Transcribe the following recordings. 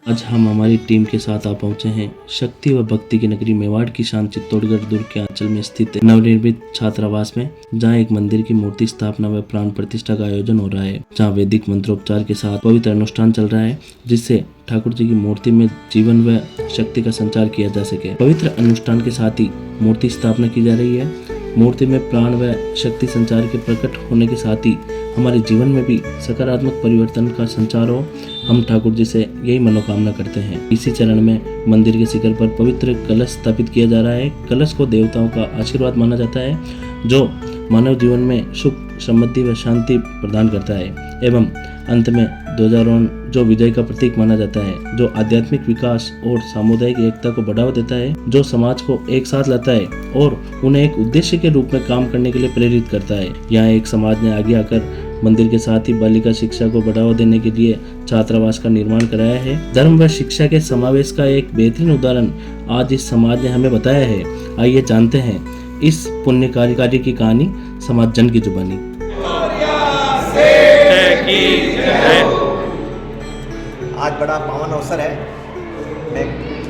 आज हम हमारी टीम के साथ आ पहुंचे हैं शक्ति व भक्ति की नगरी मेवाड़ की शान चित्तौड़गढ़ दुर्ग के आंचल में स्थित नवनिर्मित छात्रावास में, जहां एक मंदिर की मूर्ति स्थापना व प्राण प्रतिष्ठा का आयोजन हो रहा है। जहां वैदिक मंत्रोपचार के साथ पवित्र अनुष्ठान चल रहा है, जिससे ठाकुर जी की मूर्ति में जीवन व शक्ति का संचार किया जा सके। पवित्र अनुष्ठान के साथ ही मूर्ति स्थापना की जा रही है। मूर्ति में प्राण व शक्ति संचार के प्रकट होने के साथ ही हमारे जीवन में भी सकारात्मक परिवर्तन का संचार हो, हम ठाकुर जी से यही मनोकामना करते हैं। इसी चरण में मंदिर के शिखर पर पवित्र कलश स्थापित किया जा रहा है। कलश को देवताओं का आशीर्वाद माना जाता है, जो मानव जीवन में सुख, समृद्धि व शांति प्रदान करता है। एवं अंत में ध्वजारोहण जो विजय का प्रतीक माना जाता है, जो आध्यात्मिक विकास और सामुदायिक एकता को बढ़ावा देता है, जो समाज को एक साथ लाता है और उन्हें एक उद्देश्य के रूप में काम करने के लिए प्रेरित करता है। यहाँ एक समाज ने आगे आकर मंदिर के साथ ही बालिका शिक्षा को बढ़ावा देने के लिए छात्रावास का निर्माण कराया है। धर्म व शिक्षा के समावेश का एक बेहतरीन उदाहरण आज इस समाज ने हमें बताया है। आइए जानते हैं इस पुण्यकारी कार्य की कहानी समाज जन की जुबानी। आज बड़ा पावन अवसर है। मैं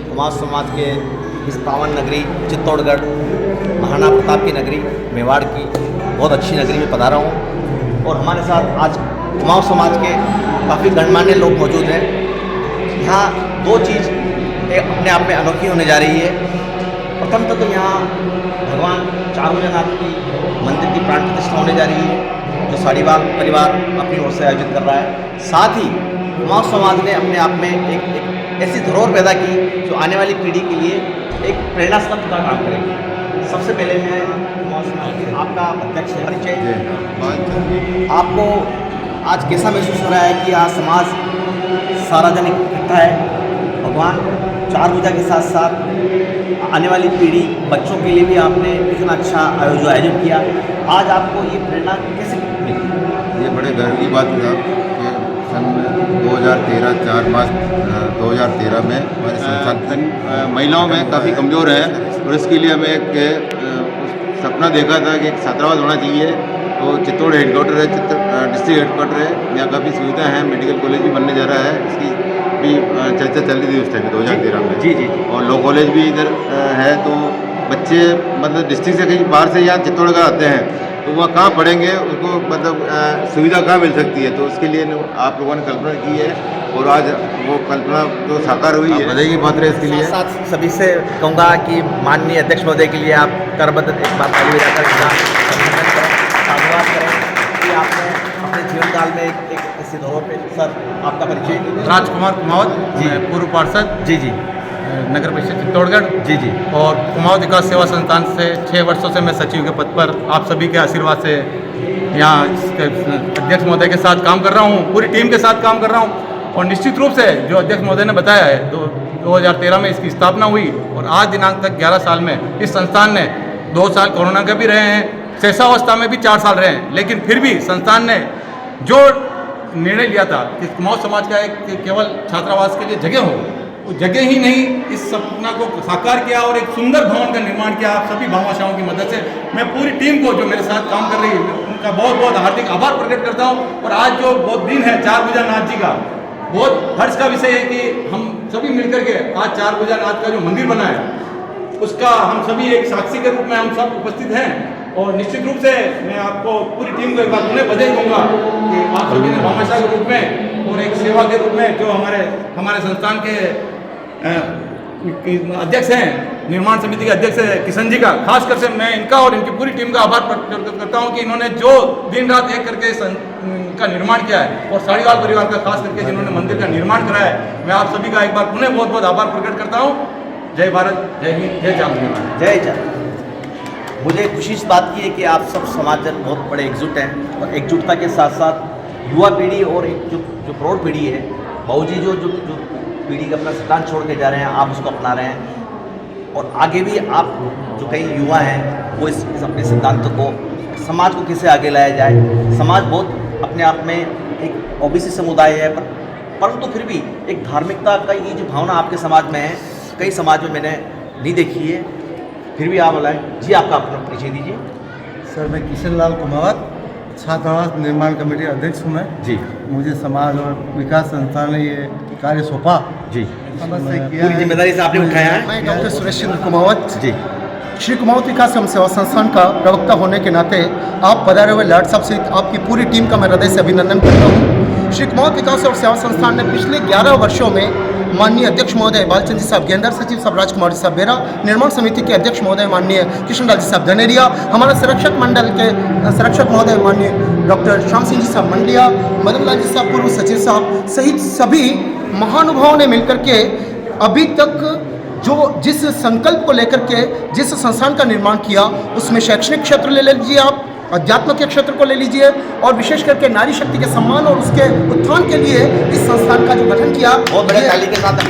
कुमार समाज के इस पावन नगरी चित्तौड़गढ़, महाराणा प्रताप की नगरी मेवाड़ की बहुत अच्छी नगरी में पधारा हूँ और हमारे साथ आज कुमार समाज के काफ़ी गणमान्य लोग मौजूद हैं। यहाँ दो चीज़ अपने आप में अनोखी होने जा रही है। प्रथमतः तो यहाँ भगवान चारुभुजनाथ की मंदिर की प्राण प्रतिष्ठा होने जा रही है, जो साड़ीवाल परिवार अपनी ओर से आयोजित कर रहा है। साथ ही कुमार समाज ने अपने आप में एक ऐसी धरोहर पैदा की जो आने वाली पीढ़ी के लिए एक प्रेरणा स्रोत का काम करेगी। सबसे पहले मैं कुमार समाज के आपका अध्यक्ष परिचय, आपको आज कैसा महसूस हो रहा है कि आज समाज सारा जन इकट्ठा है? भगवान चारभुजा के साथ साथ आने वाली पीढ़ी, बच्चों के लिए भी आपने इतना अच्छा आयोजन किया। आज आपको ये प्रेरणा कैसे मिली? ये बड़े गर्व की बात था कि सन 2013 4 मार्च 2013 में हमारे संस्थान महिलाओं में काफ़ी कमज़ोर है और इसके लिए हमें एक सपना देखा था कि एक छात्रावास होना चाहिए। तो चित्तौड़ हेडक्वार्टर है, डिस्ट्रिक्ट हेडक्वार्टर है, यहाँ काफ़ी सुविधा है। मेडिकल कॉलेज भी बनने जा रहा है, इसकी भी चर्चा चल रही थी उस टाइम 2013 में। जी। और लॉ कॉलेज भी इधर है, तो बच्चे मतलब डिस्ट्रिक्ट से कहीं बाहर से यहाँ चित्तौड़गढ़ आते हैं, तो वहाँ कहाँ पढ़ेंगे, उनको मतलब सुविधा कहाँ मिल सकती है। तो उसके लिए आप लोगों ने कल्पना की है और आज वो कल्पना तो साकार हुई है। बधाई की बात है इसके लिए। साथ सभी से कहूँगा कि माननीय अध्यक्ष महोदय के लिए आप करबद्ध एक बार ताली बजाकर धन्यवाद करें कि आपने अपने जीवन काल में एक ऐसी धरोहर पे। सर, आपका परिचय? राजकुमार कुमावत जी, पूर्व पार्षद जी नगर परिषद चित्तौड़गढ़ जी और कुमावत विकास सेवा संस्थान से 6 वर्षों से मैं सचिव के पद पर आप सभी के आशीर्वाद से यहाँ अध्यक्ष महोदय के साथ काम कर रहा हूँ, पूरी टीम के साथ काम कर रहा हूँ। और निश्चित रूप से जो अध्यक्ष महोदय ने बताया है, 2013 में इसकी स्थापना हुई और आज दिनांक तक 11 साल में इस संस्थान ने 2 साल कोरोना के भी रहे हैं, शैशवावस्था में भी 4 साल रहे हैं, लेकिन फिर भी संस्थान ने जो निर्णय लिया था कि कुमार समाज का एक केवल छात्रावास के लिए जगह हो, वो जगह ही नहीं, इस सपना को साकार किया और एक सुंदर भवन का निर्माण किया। आप सभी भामाशाहों की मदद से मैं पूरी टीम को जो मेरे साथ काम कर रही है उनका बहुत बहुत हार्दिक आभार प्रकट करता हूँ। और आज जो बहुत दिन है चारभुजानाथ जी का, बहुत हर्ष का विषय है कि हम सभी मिलकर के आज चारभुजानाथ का जो मंदिर बना है उसका हम सभी एक साक्षी के रूप में हम सब उपस्थित हैं। और निश्चित रूप से मैं आपको पूरी टीम को एक बार उन्हें बधाई दूंगा कि आप सभी ने भामाशाह के रूप में और एक सेवा के रूप में जो हमारे संस्थान के अध्यक्ष हैं, निर्माण समिति के अध्यक्ष किशन जी का खासकर से मैं इनका और इनकी पूरी टीम का आभार प्रकट करता हूं कि इन्होंने जो दिन रात एक करके का निर्माण किया है और साड़ीवाल परिवार का खास करके जिन्होंने मंदिर का निर्माण कराया है, मैं आप सभी का एक बार पुनः बहुत बहुत आभार प्रकट करता हूँ। जय भारत, जय हिंद, जय चारभुजा। जय चार। मुझे खुशी इस बात की है कि आप सब समाज जन बहुत बड़े एकजुट हैं और एकजुटता के साथ साथ युवा पीढ़ी और एक जो प्रौढ़ पीढ़ी है, बाबूजी जो पीढ़ी का अपना सिद्धांत छोड़ के जा रहे हैं, आप उसको अपना रहे हैं और आगे भी आप जो कई युवा हैं वो इस अपने सिद्धांत को, समाज को कैसे आगे लाया जाए। समाज बहुत अपने आप में एक ओबीसी समुदाय है, परंतु फिर भी एक धार्मिकता का ये जो भावना आपके समाज में है, कई समाज में मैंने नहीं देखी है। फिर भी आप बोलाएं जी, आपका अपना परिचय दीजिए। सर, मैं किशन लाल कुमावत छात्रावास निर्माण कमेटी अध्यक्ष हूँ मैं जी मुझे समाज और विकास संस्थान ने ये कार्य सौंपा जी पूरी जिम्मेदारी से आपने उठाया है। मैं डॉक्टर सुरेश चंद्र कुमावत जी श्री कुमावत विकास एवं सेवा संस्थान का प्रवक्ता होने के नाते आप पधारे हुए लाड साहब सहित आपकी पूरी टीम का मैं हृदय से अभिनंदन करता हूँ। श्री कुमावत विकास और सेवा संस्थान ने पिछले 11 वर्षों में माननीय अध्यक्ष महोदय बालचंद जी साहब गेंदर, सचिव साहब राजकुमार जी साहब बेरा, निर्माण समिति के अध्यक्ष महोदय माननीय कृष्णलाल जी साहब धनेरिया, हमारे संरक्षक मंडल के संरक्षक महोदय माननीय डॉक्टर श्याम सिंह जी साहब मंडिया, मदन लाल जी साहब पूर्व सचिव साहब सहित सभी महानुभावों ने मिलकर के अभी तक जो जिस संकल्प को लेकर के जिस संस्थान का निर्माण किया उसमें शैक्षणिक क्षेत्र ले लीजिए, आप अध्यात्म के क्षेत्र को ले लीजिए और विशेष करके नारी शक्ति के सम्मान और उसके उत्थान के लिए इस संस्थान का जो गठन किया। बहुत बड़े ताली के साथ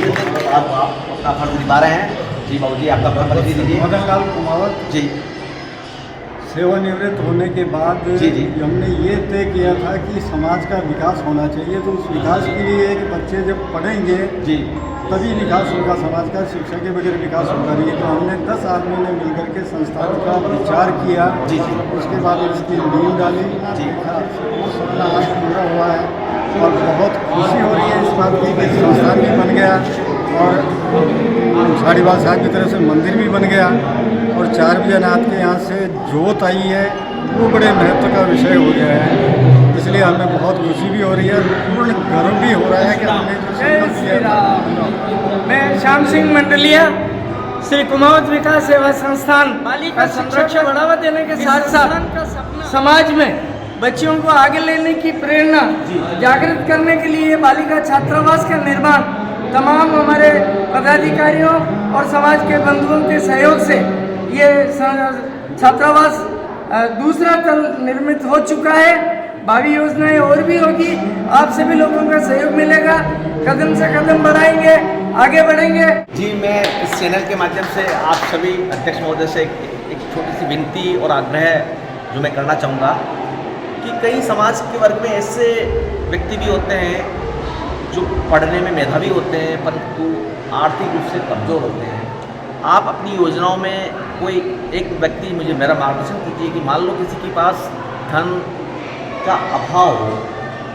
आप अपना फर्ज निभा रहे हैं। जी बाबू जी आपका परिचय दीजिए। मदन लाल कुमावत जी सेवानिवृत्त होने के बाद जी। हमने ये तय किया था कि समाज का विकास होना चाहिए, तो उस विकास के लिए कि बच्चे जब पढ़ेंगे जी तभी विकास होगा, समाज का शिक्षा के बगैर विकास होगा नहीं। तो हमने 10 आदमी ने मिलकर के संस्थान का विचार किया जी उसके बाद इसकी नींव डाली जी। वो सपना आज पूरा हुआ है और बहुत खुशी हो रही है इस बात की कि संस्थान भी बन गया और साड़ीवाल साहब की तरफ से मंदिर भी बन गया और 4 बजे के यहाँ से जोत आई है, वो बड़े महत्व का विषय हो गया है। इसलिए हमें बहुत खुशी भी हो रही है, पूर्ण गर्व भी हो रहा है कि हमने जो संकल्प किया। मैं श्याम सिंह मंडलिया श्री कुमावत विकास सेवा संस्थान का संरक्षण बढ़ावा देने के साथ साथ समाज में बच्चियों को आगे लेने की प्रेरणा जागृत करने के लिए बालिका छात्रावास का निर्माण तमाम हमारे पदाधिकारियों और समाज के बंधुओं के सहयोग से ये छात्रावास दूसरा तल निर्मित हो चुका है। भावी योजनाएं और भी होगी, आप सभी लोगों का सहयोग मिलेगा, कदम से कदम बढ़ाएंगे, आगे बढ़ेंगे। जी मैं इस चैनल के माध्यम से आप सभी अध्यक्ष महोदय से एक छोटी सी विनती और आग्रह जो मैं करना चाहूँगा कि कई समाज के वर्ग में ऐसे व्यक्ति भी होते हैं जो पढ़ने में मेधावी होते हैं परंतु आर्थिक रूप से कमज़ोर होते हैं। आप अपनी योजनाओं में कोई एक व्यक्ति मुझे मेरा मार्गदर्शन कीजिए कि मान लो किसी के पास धन का अभाव हो,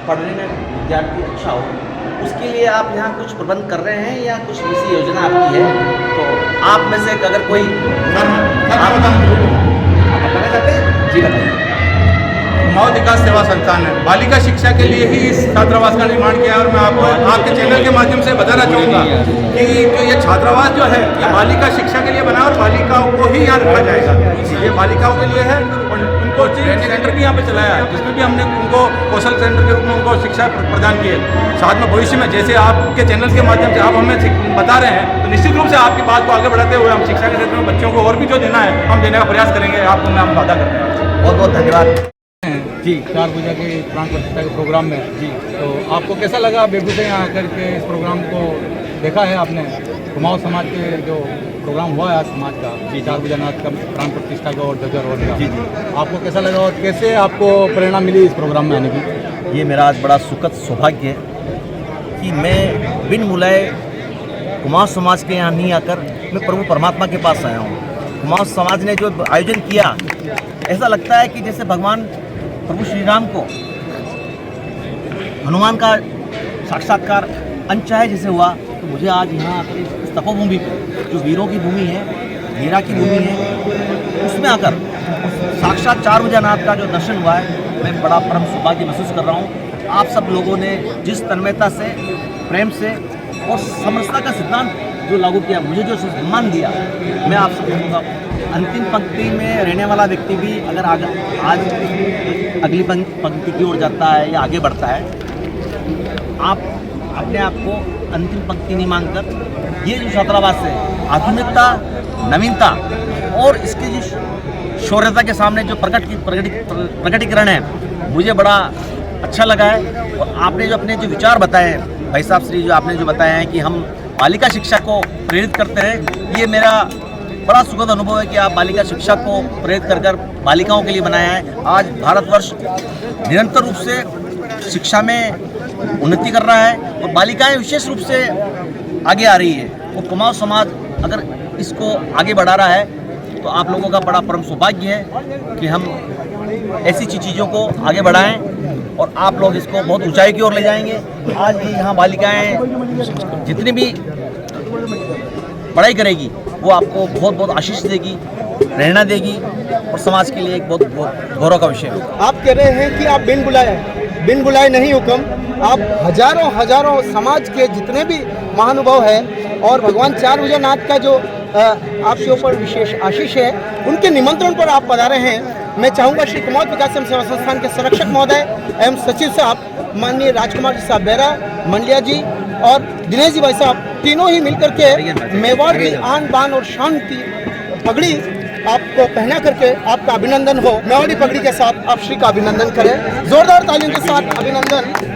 पढ़ने में विद्यार्थी अच्छा हो, उसके लिए आप यहाँ कुछ प्रबंध कर रहे हैं या कुछ ऐसी योजना आपकी है तो आप में से अगर कोई आप बताना चाहते हैं जी बताइए। कुमावत विकास सेवा संस्थान ने बालिका शिक्षा के लिए ही इस छात्रावास का निर्माण किया और मैं आपको आपके चैनल के माध्यम से बताना चाहूँगा कि जो ये छात्रावास जो है ये बालिका शिक्षा के लिए बना और बालिकाओं को ही यहाँ रखा जाएगा। ये बालिकाओं के लिए है और उनको ट्रेनिंग सेंटर भी यहाँ पे चलाया है जिसमें भी हमने उनको कौशल सेंटर के रूप में उनको शिक्षा प्रदान की है। साथ में भविष्य में जैसे आपके चैनल के माध्यम से आप हमें बता रहे हैं तो निश्चित रूप से आपकी बात को आगे बढ़ाते हुए हम शिक्षा के क्षेत्र में बच्चों को और भी जो देना है हम देने का प्रयास करेंगे। आपको मैं वादा करते हैं। बहुत बहुत धन्यवाद जी 4 बजे के प्राण प्रतिष्ठा के प्रोग्राम में जी तो आपको कैसा लगा बेगूसराय यहाँ आकर के इस प्रोग्राम को देखा है आपने? कुमाऊं समाज के जो प्रोग्राम हुआ है आज समाज का जी 4 बजे नाथ का प्राण प्रतिष्ठा का और ध्वजारोहण का जी आपको कैसा लगा और कैसे आपको प्रेरणा मिली इस प्रोग्राम में आने की? ये मेरा आज बड़ा सुखद सौभाग्य है कि मैं बिन बुलाए कुमाऊं समाज के यहाँ नहीं आकर मैं प्रभु परमात्मा के पास आया हूँ। कुमाऊं समाज ने जो आयोजन किया ऐसा लगता है कि जैसे भगवान प्रभु श्री राम को हनुमान का साक्षात्कार अनचाहे जैसे हुआ तो मुझे आज यहाँ आकर इस तपोभूमि पर जो वीरों की भूमि है, हीरा की भूमि है, उसमें आकर साक्षात 4 बजे का जो दर्शन हुआ है मैं बड़ा परम सौभाग्य महसूस कर रहा हूँ। आप सब लोगों ने जिस तन्मयता से, प्रेम से और समरसता का सिद्धांत जो लागू किया, मुझे जो सम्मान दिया, मैं आप सब कहूँगा अंतिम पंक्ति में रहने वाला व्यक्ति भी अगर आज अगली पंक्ति की ओर जाता है या आगे बढ़ता है, आप अपने आप को अंतिम पंक्ति नहीं मानकर ये जो छात्रावास है आधुनिकता, नवीनता और इसकी जो शौर्यता के सामने जो प्रकटीकरण है मुझे बड़ा अच्छा लगा है। और आपने जो अपने जो विचार बताए हैं भाई साहब श्री, जो आपने जो बताया है कि हम बालिका शिक्षा को प्रेरित करते हैं, ये मेरा बड़ा सुखद अनुभव है कि आप बालिका शिक्षा को प्रेरित कर बालिकाओं के लिए बनाया है। आज भारतवर्ष निरंतर रूप से शिक्षा में उन्नति कर रहा है और बालिकाएं विशेष रूप से आगे आ रही है और कुमाऊं समाज अगर इसको आगे बढ़ा रहा है तो आप लोगों का बड़ा परम सौभाग्य है कि हम ऐसी चीज़ों को आगे बढ़ाएं और आप लोग इसको बहुत ऊंचाई की ओर ले जाएंगे। आज भी यहाँ बालिकाएं जितनी भी पढ़ाई करेगी वो आपको बहुत बहुत आशीष देगी, प्रेरणा देगी और समाज के लिए एक बहुत गौरव का विषय होगा। आप कह रहे हैं कि आप बिन बुलाए नहीं हुक्म, आप हजारों समाज के जितने भी महानुभाव हैं और भगवान चार भुजानाथ का जो आपके ऊपर विशेष आशीष है, उनके निमंत्रण पर आप पधारे हैं। मैं चाहूँगा श्री कुमाऊं विकास एवं सेवा संस्थान के संरक्षक महोदय एवं सचिव साहब माननीय राजकुमार जी साहब बेरा, मंडिया जी और दिनेश जी भाई साहब, तीनों ही मिलकर के मेवाड़ की आन बान और शान की पगड़ी आपको पहना करके आपका अभिनंदन हो। मेवाड़ी पगड़ी के साथ आप श्री का अभिनंदन करें, जोरदार तालियों के साथ अभिनंदन।